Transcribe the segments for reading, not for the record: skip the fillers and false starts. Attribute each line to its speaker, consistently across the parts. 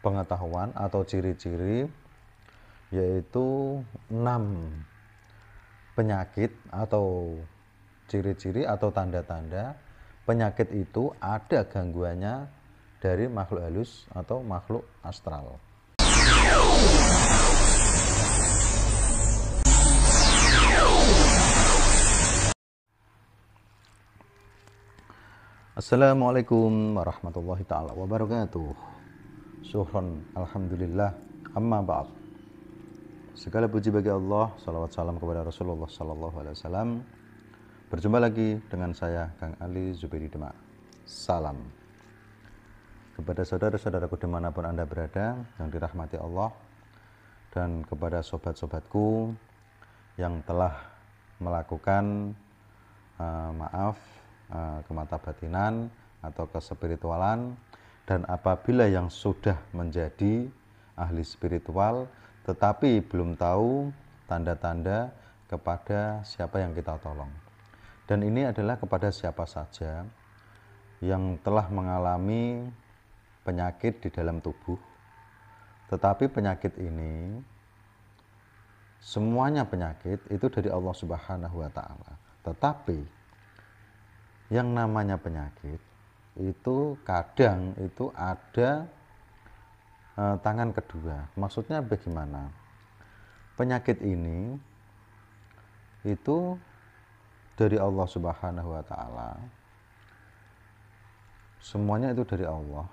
Speaker 1: pengetahuan atau ciri-ciri, yaitu 6 penyakit atau ciri-ciri atau tanda-tanda penyakit itu ada gangguannya dari makhluk halus atau makhluk astral. Assalamualaikum warahmatullahi ta'ala wabarakatuh. Syukran, alhamdulillah, amma ba'd. Segala puji bagi Allah, salawat salam kepada Rasulullah sallallahu alaihi wasallam. Berjumpa lagi dengan saya, Kang Ali Zubairi Demak. Salam kepada saudara-saudaraku dimanapun Anda berada yang dirahmati Allah, dan kepada sobat-sobatku yang telah melakukan kemata batinan atau kespiritualan, dan apabila yang sudah menjadi ahli spiritual tetapi belum tahu tanda-tanda kepada siapa yang kita tolong. Dan ini adalah kepada siapa saja yang telah mengalami penyakit di dalam tubuh, tetapi penyakit ini semuanya penyakit itu dari Allah Subhanahu wa Ta'ala. Tetapi yang namanya penyakit itu kadang itu ada tangan kedua. Maksudnya bagaimana? Penyakit ini itu dari Allah Subhanahu wa Ta'ala. Semuanya itu dari Allah.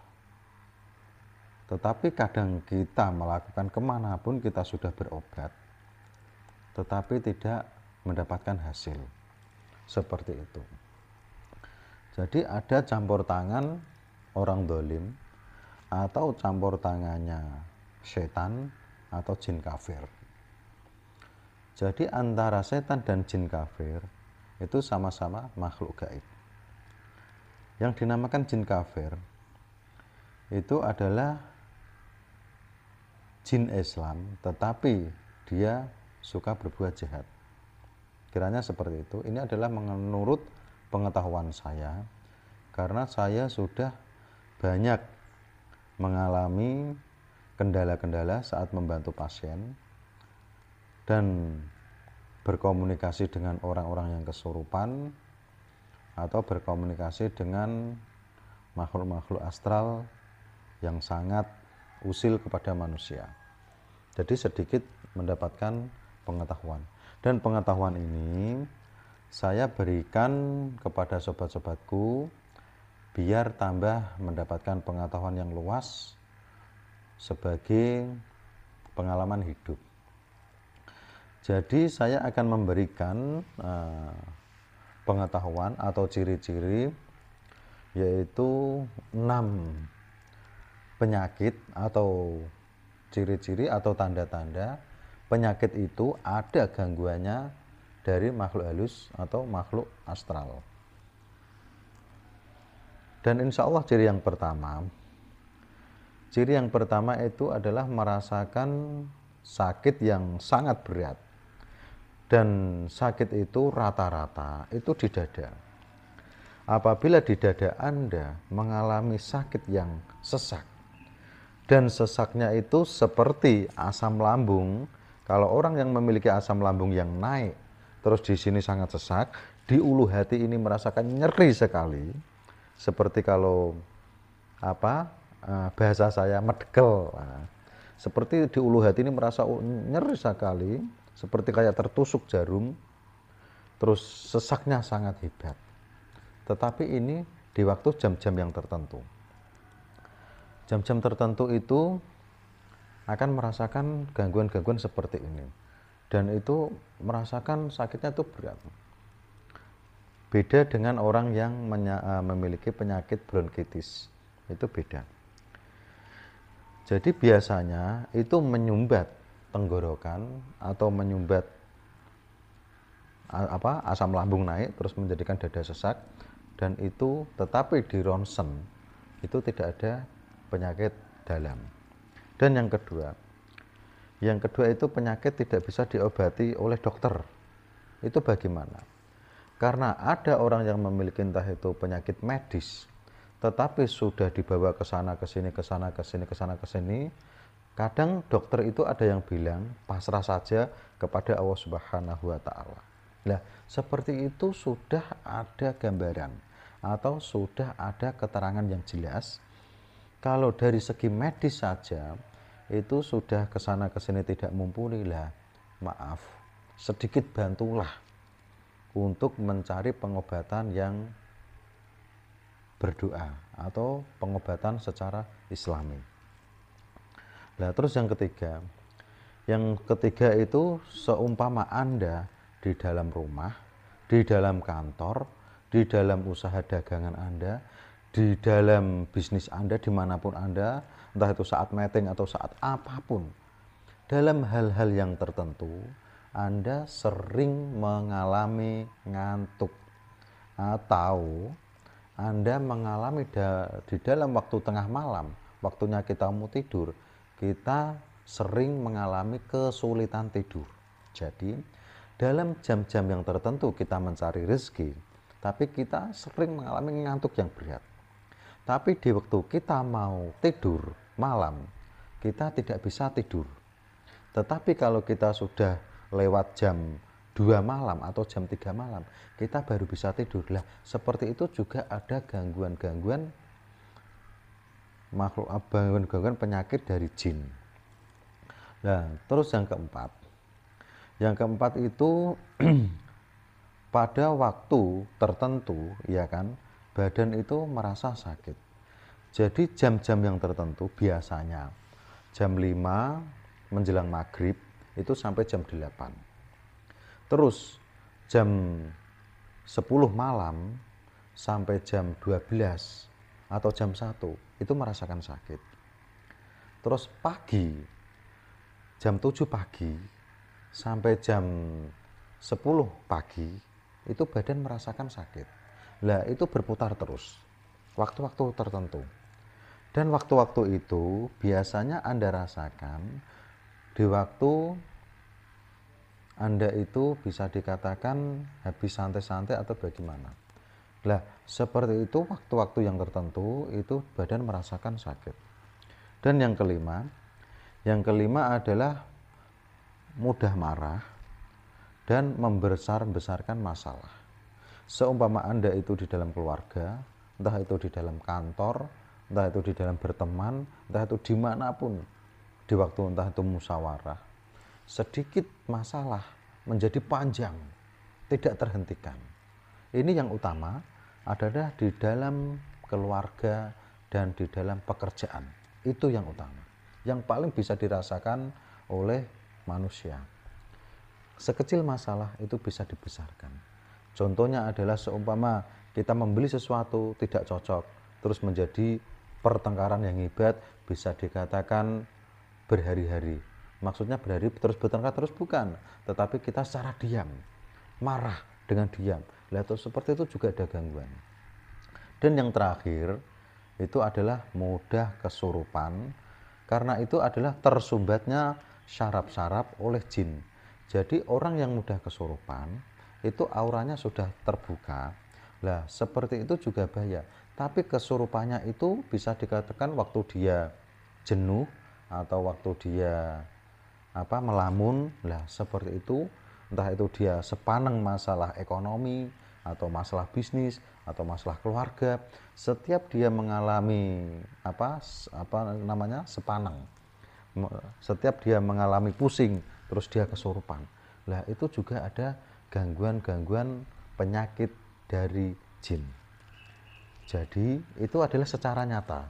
Speaker 1: Tetapi kadang kita melakukan kemanapun kita sudah berobat, tetapi tidak mendapatkan hasil. Seperti itu. Jadi ada campur tangan orang dolim atau campur tangannya setan atau jin kafir. Jadi antara setan dan jin kafir itu sama-sama makhluk gaib. Yang dinamakan jin kafir itu adalah jin Islam, tetapi dia suka berbuat jahat. Kiranya seperti itu. Ini adalah menurut pengetahuan saya, karena saya sudah banyak mengalami kendala-kendala saat membantu pasien dan berkomunikasi dengan orang-orang yang kesurupan atau berkomunikasi dengan makhluk-makhluk astral yang sangat usil kepada manusia. Jadi sedikit mendapatkan pengetahuan, dan pengetahuan ini saya berikan kepada sobat-sobatku biar tambah mendapatkan pengetahuan yang luas sebagai pengalaman hidup. Jadi saya akan memberikan pengetahuan atau ciri-ciri, yaitu 6 penyakit atau ciri-ciri atau tanda-tanda penyakit itu ada gangguannya dari makhluk halus atau makhluk astral. Dan insya Allah ciri yang pertama itu adalah merasakan sakit yang sangat berat, dan sakit itu rata-rata itu di dada. Apabila di dada Anda mengalami sakit yang sesak, dan sesaknya itu seperti asam lambung, kalau orang yang memiliki asam lambung yang naik terus di sini sangat sesak, di ulu hati ini merasakan nyeri sekali, seperti kalau bahasa saya medegel. Seperti di ulu hati ini merasa nyeri sekali, seperti kayak tertusuk jarum, terus sesaknya sangat hebat. Tetapi ini di waktu jam-jam yang tertentu. Jam-jam tertentu itu akan merasakan gangguan-gangguan seperti ini. Dan itu merasakan sakitnya itu berat. Beda dengan orang yang memiliki penyakit bronkitis. Itu beda. Jadi biasanya itu menyumbat tenggorokan atau menyumbat asam lambung naik terus menjadikan dada sesak, dan itu tetapi di ronsen itu tidak ada penyakit dalam. Dan yang kedua itu penyakit tidak bisa diobati oleh dokter. Itu bagaimana? Karena ada orang yang memiliki entah itu penyakit medis, tetapi sudah dibawa ke sana ke sini, ke sana ke sini, ke sana ke sini, kadang dokter itu ada yang bilang pasrah saja kepada Allah Subhanahu wa taala. Nah, seperti itu sudah ada gambaran atau sudah ada keterangan yang jelas. Kalau dari segi medis saja itu sudah ke sana ke sini tidak mumpuni lah. Maaf, sedikit bantulah untuk mencari pengobatan yang berdoa atau pengobatan secara Islami. Nah, terus yang ketiga itu seumpama Anda di dalam rumah, di dalam kantor, di dalam usaha dagangan Anda, di dalam bisnis Anda, dimanapun Anda, entah itu saat meeting atau saat apapun, dalam hal-hal yang tertentu, Anda sering mengalami ngantuk atau Anda mengalami di dalam waktu tengah malam, waktunya kita mau tidur, kita sering mengalami kesulitan tidur. Jadi, dalam jam-jam yang tertentu kita mencari rezeki, tapi kita sering mengalami ngantuk yang berat. Tapi di waktu kita mau tidur malam, kita tidak bisa tidur. Tetapi kalau kita sudah lewat jam 2 malam atau jam 3 malam, kita baru bisa tidur. Lah, seperti itu juga ada gangguan-gangguan makhluk, gangguan penyakit dari jin. Nah, terus yang keempat. Yang keempat itu pada waktu tertentu, ya kan, badan itu merasa sakit. Jadi jam-jam yang tertentu biasanya jam 5 menjelang maghrib itu sampai jam 8. Terus jam 10 malam sampai jam 12 atau jam 1 itu merasakan sakit. Terus pagi, jam 7 pagi sampai jam 10 pagi itu badan merasakan sakit. Lah, itu berputar terus waktu-waktu tertentu. Dan waktu-waktu itu biasanya Anda rasakan di waktu Anda itu bisa dikatakan habis santai-santai atau bagaimana. Lah, seperti itu waktu-waktu yang tertentu itu badan merasakan sakit. Dan yang kelima adalah mudah marah dan membesar-besarkan masalah. Seumpama Anda itu di dalam keluarga, entah itu di dalam kantor, entah itu di dalam berteman, entah itu dimanapun, di waktu entah itu musyawarah, sedikit masalah menjadi panjang, tidak terhentikan. Ini yang utama adalah di dalam keluarga dan di dalam pekerjaan. Itu yang utama, yang paling bisa dirasakan oleh manusia. Sekecil masalah itu bisa dibesarkan. Contohnya adalah seumpama kita membeli sesuatu tidak cocok, terus menjadi pertengkaran yang hebat, bisa dikatakan berhari-hari. Maksudnya berhari terus bertengkar terus bukan, tetapi kita secara diam, marah dengan diam. Lihat, seperti itu juga ada gangguan. Dan yang terakhir itu adalah mudah kesurupan, karena itu adalah tersumbatnya syaraf-syaraf oleh jin. Jadi orang yang mudah kesurupan itu auranya sudah terbuka. Lah, seperti itu juga bahaya. Tapi kesurupannya itu bisa dikatakan waktu dia jenuh atau waktu dia melamun. Lah, seperti itu, entah itu dia sepaneng masalah ekonomi atau masalah bisnis atau masalah keluarga, setiap dia mengalami sepaneng, setiap dia mengalami pusing, terus dia kesurupan. Lah, itu juga ada gangguan-gangguan penyakit dari jin. Jadi itu adalah secara nyata.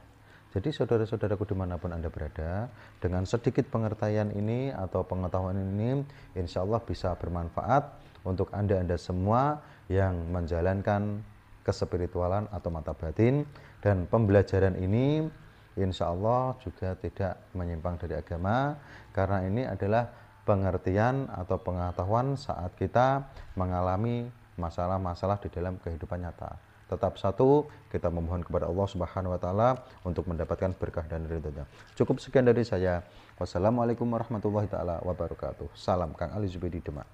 Speaker 1: Jadi saudara-saudaraku dimanapun Anda berada, dengan sedikit pengertian ini atau pengetahuan ini, insya Allah bisa bermanfaat untuk Anda semua yang menjalankan kespiritualan atau mata batin. Dan pembelajaran ini insya Allah juga tidak menyimpang dari agama, karena ini adalah pengertian atau pengetahuan saat kita mengalami masalah-masalah di dalam kehidupan nyata. Tetap satu, kita memohon kepada Allah Subhanahu wa taala untuk mendapatkan berkah dan ridhonya. Cukup sekian dari saya. Wassalamualaikum warahmatullahi taala wabarakatuh. Salam Kang Ali Zubedi Demak.